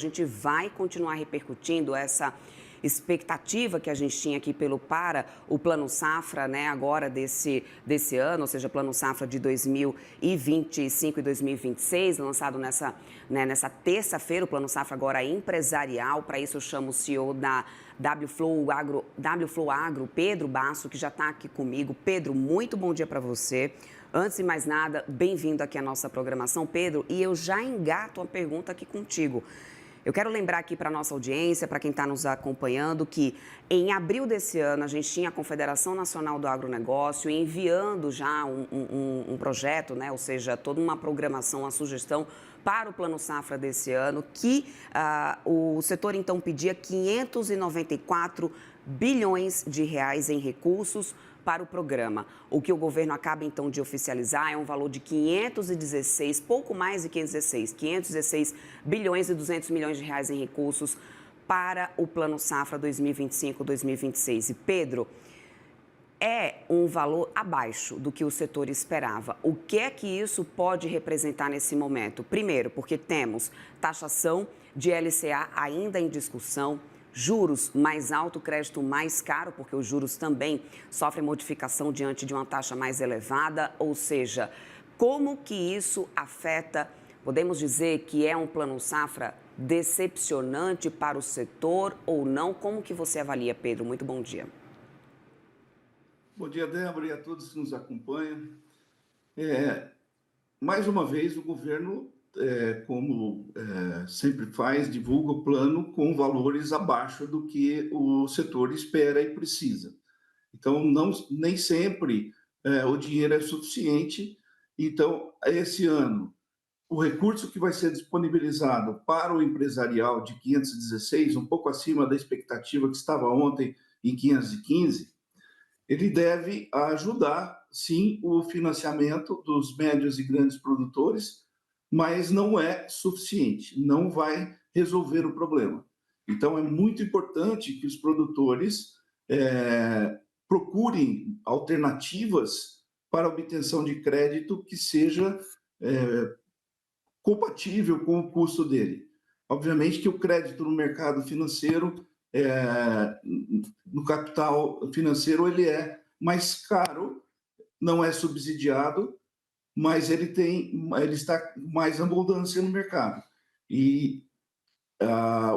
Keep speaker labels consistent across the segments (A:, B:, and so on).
A: A gente vai continuar repercutindo essa expectativa que a gente tinha aqui para o Plano Safra, né, agora desse ano, ou seja, Plano Safra de 2025 e 2026, lançado nessa terça-feira, o Plano Safra agora empresarial. Para isso eu chamo o CEO da WFlow Agro, Pedro Basso, que já está aqui comigo. Pedro, muito bom dia para você. Antes de mais nada, bem-vindo aqui à nossa programação, Pedro, e eu já engato uma pergunta aqui contigo. Eu quero lembrar aqui para a nossa audiência, para quem está nos acompanhando, que em abril desse ano a gente tinha a Confederação Nacional do Agronegócio enviando já um projeto, né, ou seja, toda uma programação, uma sugestão para o Plano Safra desse ano, que o setor então pedia 594 bilhões de reais em recursos para o programa. O que o governo acaba, então, de oficializar é um valor de 516, pouco mais de 516 bilhões e 200 milhões de reais em recursos para o Plano Safra 2025-2026. E, Pedro, é um valor abaixo do que o setor esperava. O que é que isso pode representar nesse momento? Primeiro, porque temos taxação de LCA ainda em discussão, juros mais alto, crédito mais caro, porque os juros também sofrem modificação diante de uma taxa mais elevada, ou seja, como que isso afeta, podemos dizer que é um Plano Safra decepcionante para o setor ou não? Como que você avalia, Pedro? Muito bom dia.
B: Bom dia, Débora, e a todos que nos acompanham. Mais uma vez, o governo, como sempre faz, divulga o plano com valores abaixo do que o setor espera e precisa. Então, nem sempre o dinheiro é suficiente. Então, esse ano, o recurso que vai ser disponibilizado para o empresarial de 516, um pouco acima da expectativa que estava ontem em 515, ele deve ajudar, sim, o financiamento dos médios e grandes produtores, mas não é suficiente, não vai resolver o problema. Então, é muito importante que os produtores procurem alternativas para a obtenção de crédito que seja compatível com o custo dele. Obviamente que o crédito no mercado financeiro, no capital financeiro, ele é mais caro, não é subsidiado, mas ele está mais abundância no mercado. E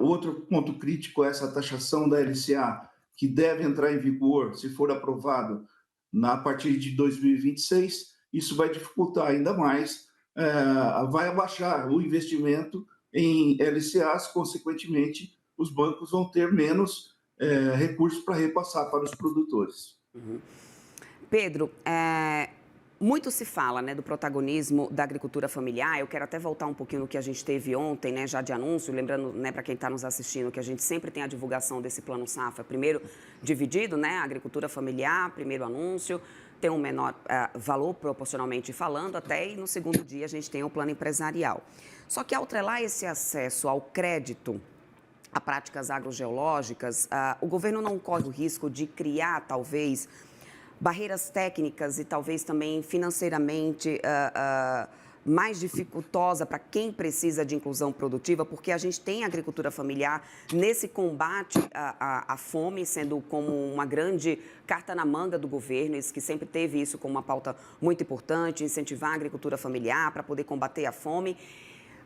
B: outro ponto crítico é essa taxação da LCA, que deve entrar em vigor, se for aprovado, a partir de 2026. Isso vai dificultar ainda mais, vai abaixar o investimento em LCAs, consequentemente, os bancos vão ter menos recursos para repassar para os produtores.
A: Pedro, muito se fala, né, do protagonismo da agricultura familiar. Eu quero até voltar um pouquinho no que a gente teve ontem, né, já de anúncio, lembrando, né, para quem está nos assistindo, que a gente sempre tem a divulgação desse Plano Safra, primeiro dividido, né, a agricultura familiar, primeiro anúncio, tem um menor valor proporcionalmente falando, até e no segundo dia a gente tem o plano empresarial. Só que ao atrelar esse acesso ao crédito a práticas agrogeológicas, o governo não corre o risco de criar, talvez, barreiras técnicas e talvez também financeiramente mais dificultosa para quem precisa de inclusão produtiva, porque a gente tem a agricultura familiar nesse combate à fome, sendo como uma grande carta na manga do governo, que sempre teve isso como uma pauta muito importante, incentivar a agricultura familiar para poder combater a fome,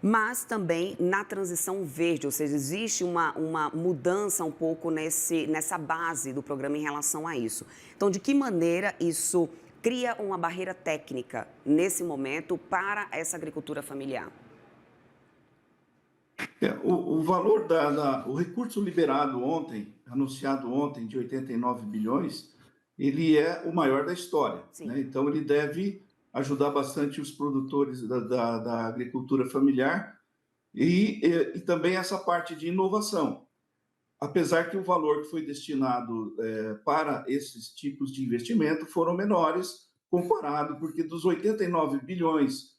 A: mas também na transição verde, ou seja, existe uma mudança um pouco nessa base do programa em relação a isso. Então, de que maneira isso cria uma barreira técnica nesse momento para essa agricultura familiar?
B: O valor o recurso liberado ontem, anunciado ontem, de 89 bilhões, ele é o maior da história, né? Então, ele deve ajudar bastante os produtores da agricultura familiar e também essa parte de inovação. Apesar que o valor que foi destinado para esses tipos de investimento foram menores comparado, porque dos 89 bilhões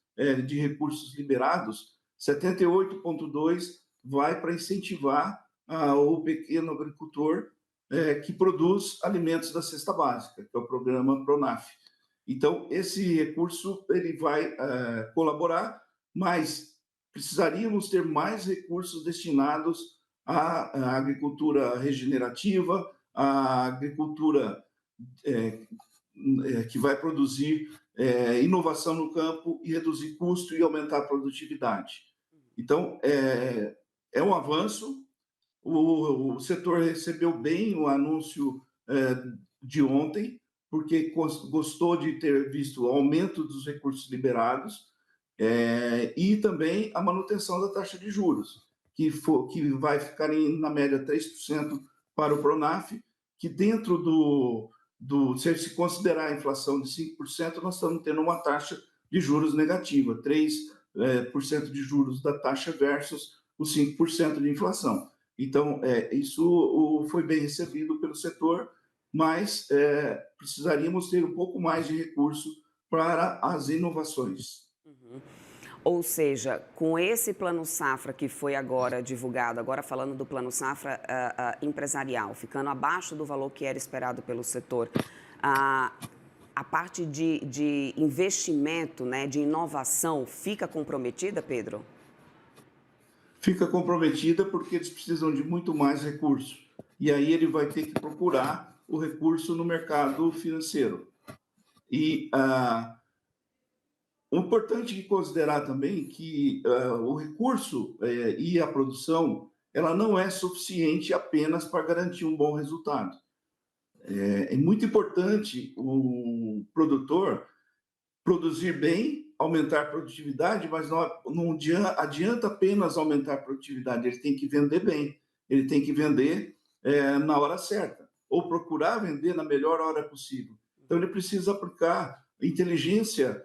B: de recursos liberados, 78,2 vai para incentivar o pequeno agricultor que produz alimentos da cesta básica, que é o programa Pronaf. Então, esse recurso ele vai colaborar, mas precisaríamos ter mais recursos destinados à agricultura regenerativa, à agricultura é, que vai produzir inovação no campo e reduzir custo e aumentar a produtividade. Então, é um avanço. O setor recebeu bem o anúncio de ontem, porque gostou de ter visto o aumento dos recursos liberados e também a manutenção da taxa de juros, que vai ficar na média 3% para o Pronaf, que dentro se considerar a inflação de 5%, nós estamos tendo uma taxa de juros negativa, 3% de juros da taxa versus os 5% de inflação. Então, isso foi bem recebido pelo setor, mas precisaríamos ter um pouco mais de recurso para as inovações.
A: Uhum. Ou seja, com esse plano safra que foi agora divulgado, agora falando do plano safra empresarial, ficando abaixo do valor que era esperado pelo setor, a parte de investimento, né, de inovação, fica comprometida, Pedro?
B: Fica comprometida porque eles precisam de muito mais recurso. E aí ele vai ter que procurar o recurso no mercado financeiro. E o importante é considerar também que o recurso e a produção, ela não é suficiente apenas para garantir um bom resultado. É muito importante o produtor produzir bem, aumentar a produtividade, mas não adianta apenas aumentar a produtividade, ele tem que vender bem, ele tem que vender na hora certa, ou procurar vender na melhor hora possível. Então, ele precisa aplicar inteligência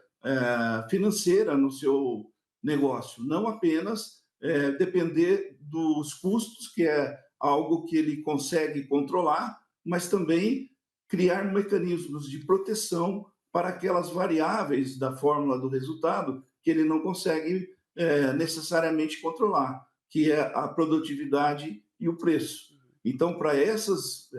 B: financeira no seu negócio, não apenas depender dos custos, que é algo que ele consegue controlar, mas também criar mecanismos de proteção para aquelas variáveis da fórmula do resultado que ele não consegue necessariamente controlar, que é a produtividade e o preço. Então, para essas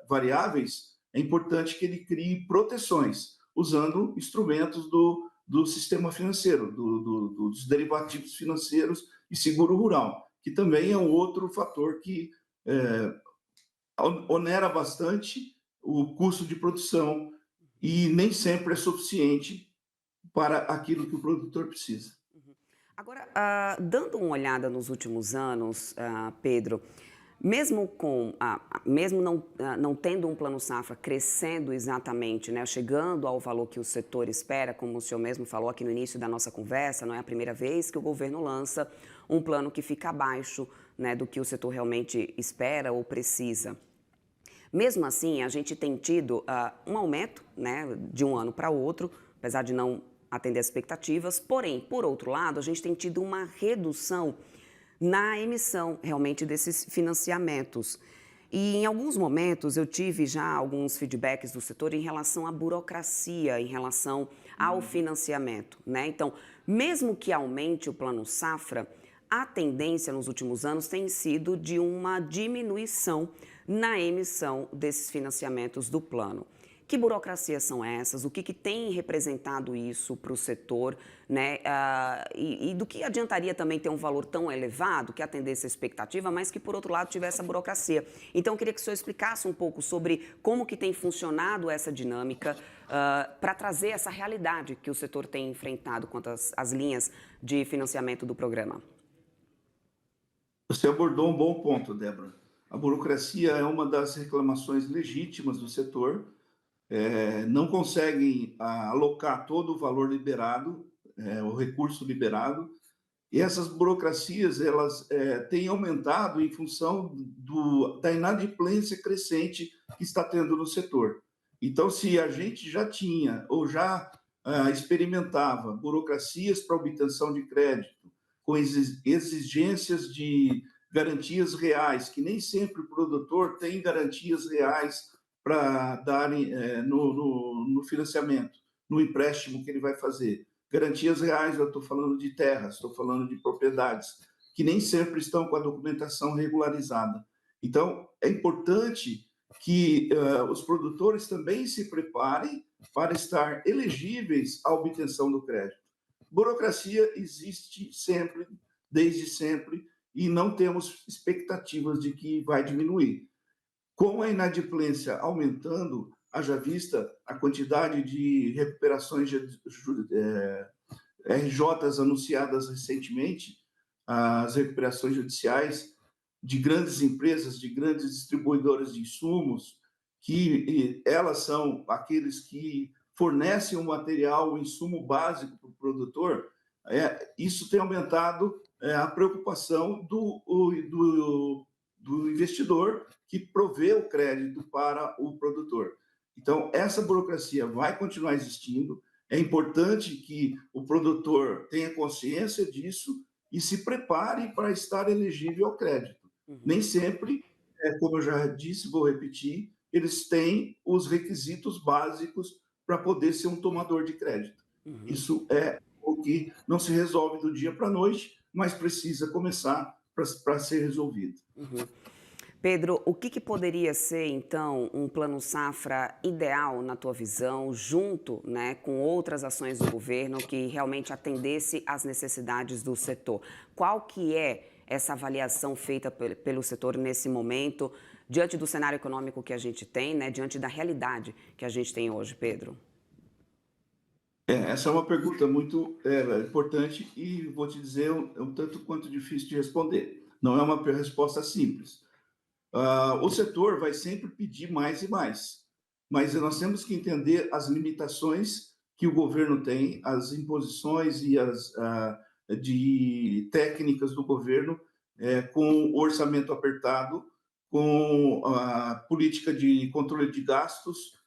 B: variáveis, é importante que ele crie proteções, usando instrumentos do sistema financeiro, dos derivativos financeiros e seguro rural, que também é um outro fator que onera bastante o custo de produção e nem sempre é suficiente para aquilo que o produtor precisa.
A: Agora, dando uma olhada nos últimos anos, Pedro, mesmo não tendo um plano safra crescendo exatamente, né, chegando ao valor que o setor espera, como o senhor mesmo falou aqui no início da nossa conversa, não é a primeira vez que o governo lança um plano que fica abaixo, né, do que o setor realmente espera ou precisa. Mesmo assim, a gente tem tido um aumento, né, de um ano para outro, apesar de não atender as expectativas, porém, por outro lado, a gente tem tido uma redução na emissão realmente desses financiamentos. E em alguns momentos eu tive já alguns feedbacks do setor em relação à burocracia, em relação ao financiamento, né? Então, mesmo que aumente o plano safra, a tendência nos últimos anos tem sido de uma diminuição na emissão desses financiamentos do plano. Que burocracias são essas? O que tem representado isso para o setor? Né? E do que adiantaria também ter um valor tão elevado que atendesse a expectativa, mas que, por outro lado, tivesse a burocracia? Então, eu queria que o senhor explicasse um pouco sobre como que tem funcionado essa dinâmica para trazer essa realidade que o setor tem enfrentado quanto às linhas de financiamento do programa.
B: Você abordou um bom ponto, Débora. A burocracia é uma das reclamações legítimas do setor. Não conseguem alocar todo o valor liberado, o recurso liberado, e essas burocracias elas têm aumentado em função da inadimplência crescente que está tendo no setor. Então, se a gente já tinha ou já experimentava burocracias para obtenção de crédito, com exigências de garantias reais, que nem sempre o produtor tem garantias reais para dar no financiamento, no empréstimo que ele vai fazer. Garantias reais, eu estou falando de terras, estou falando de propriedades, que nem sempre estão com a documentação regularizada. Então, é importante que os produtores também se preparem para estar elegíveis à obtenção do crédito. burocracia existe sempre, desde sempre, e não temos expectativas de que vai diminuir. Com a inadimplência aumentando, haja vista a quantidade de recuperações RJs anunciadas recentemente, as recuperações judiciais de grandes empresas, de grandes distribuidoras de insumos, que elas são aqueles que fornecem o material, o insumo básico para o produtor, isso tem aumentado a preocupação do investidor que provê o crédito para o produtor. Então, essa burocracia vai continuar existindo. É importante que o produtor tenha consciência disso e se prepare para estar elegível ao crédito. Nem sempre, como eu já disse, vou repetir, eles têm os requisitos básicos para poder ser um tomador de crédito. Isso é o que não se resolve do dia para a noite, mas precisa começar para ser resolvido.
A: Pedro, o que poderia ser, então, um plano safra ideal, na tua visão, junto, né, com outras ações do governo que realmente atendesse às necessidades do setor? Qual que é essa avaliação feita pelo setor nesse momento, diante do cenário econômico que a gente tem, né, diante da realidade que a gente tem hoje, Pedro?
B: Essa é uma pergunta muito importante e vou te dizer um tanto quanto difícil de responder. Não é uma resposta simples. O setor vai sempre pedir mais e mais, mas nós temos que entender as limitações que o governo tem, as imposições e as de técnicas do governo com o orçamento apertado, com a política de controle de gastos,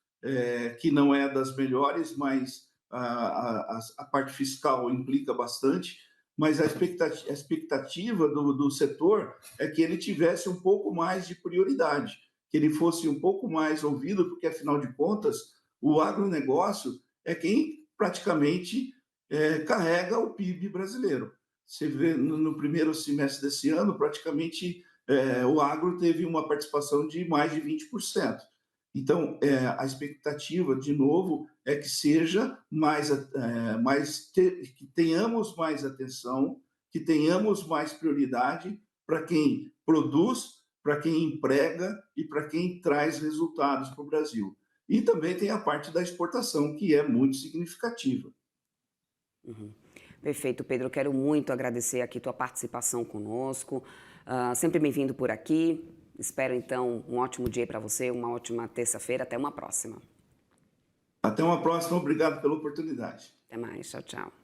B: que não é das melhores, mas a parte fiscal implica bastante, mas a expectativa do setor é que ele tivesse um pouco mais de prioridade, que ele fosse um pouco mais ouvido, porque, afinal de contas, o agronegócio é quem praticamente carrega o PIB brasileiro. Você vê no primeiro semestre desse ano, praticamente o agro teve uma participação de mais de 20%. Então, a expectativa, de novo, é que seja que tenhamos mais atenção, que tenhamos mais prioridade para quem produz, para quem emprega e para quem traz resultados para o Brasil. E também tem a parte da exportação, que é muito significativa.
A: Perfeito, Pedro. Eu quero muito agradecer aqui tua participação conosco. Sempre bem-vindo por aqui. Espero, então, um ótimo dia para você, uma ótima terça-feira. Até uma próxima.
B: Até uma próxima. Obrigado pela oportunidade.
A: Até mais. Tchau, tchau.